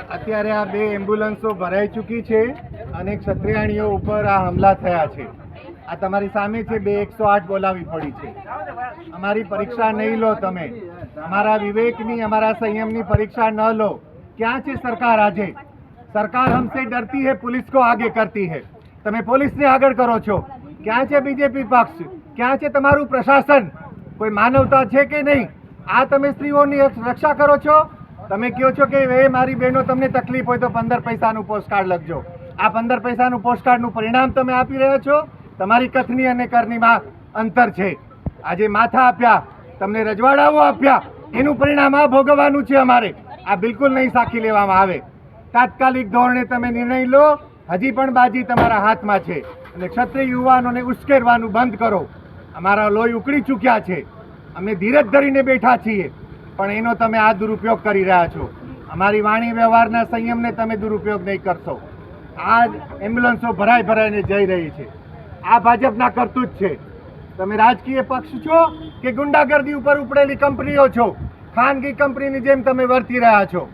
અત્યારે આ બે એમ્બ્યુલન્સો ભરાઈ ચૂકી છે અને ક્ષત્રિયાણીઓ ઉપર આ હુમલા થયા છે। આ તમારી સામે છે, 108 બોલાવી પડી છે। અમારી પરીક્ષા નહીં લો તમે, અમારા વિવેકની, અમારા સંયમની પરીક્ષા ન લો। ક્યાં છે સરકાર આજે? સરકાર हमसे डरती है, पुलिस को आगे करती है। તમે પોલીસને આગળ કરો છો। ક્યાં છે બીજેપી પક્ષ? ક્યાં છે તમારું પ્રશાસન? કોઈ માનવતા છે કે નહીં? આ તમે સ્ત્રીઓની રક્ષા કરો છો। તમે કહો છો કે એ મારી બહેનો તમને તકલીફ હોય તો 15 પૈસાનું પોસ્ટકાર્ડ લખજો। આ 15 પૈસાનું પોસ્ટકાર્ડનું પરિણામ તમે આપી રહ્યા છો। તમારી કથની અને કરણીમાં અંતર છે। આજે માથા આપ્યા, તમને રજવાડાઓ આપ્યા, એનું પરિણામ આ ભોગવવાનું છે અમારે। આ બિલકુલ નહીં સાખી લેવામાં આવે। તાત્કાલિક ધોરણે તમે નિર્ણય લો। હજી પણ બાજી તમારા હાથમાં છે અને ક્ષત્રિય યુવાનોને ઉશ્કેરવાનું બંધ કરો। અમારા લોહી ઉકળી ચૂક્યા છે, અમે ધીરજ ધરીને બેઠા છીએ, પણ એનો તમે આ દુરુપયોગ કરી રહ્યા છો। અમારી વાણી વ્યવહારના સંયમને તમે દુરુપયોગ નહીં કરશો। આ એમ્બ્યુલન્સો ભરાઈને જઈ રહી છે। આ ભાજપના કરતૂત છે। તમે રાજકીય પક્ષ છો કે ગુંડાગર્દી ઉપર ઉપડેલી કંપનીઓ છો? ખાનગી કંપનીની જેમ તમે વર્તી રહ્યા છો।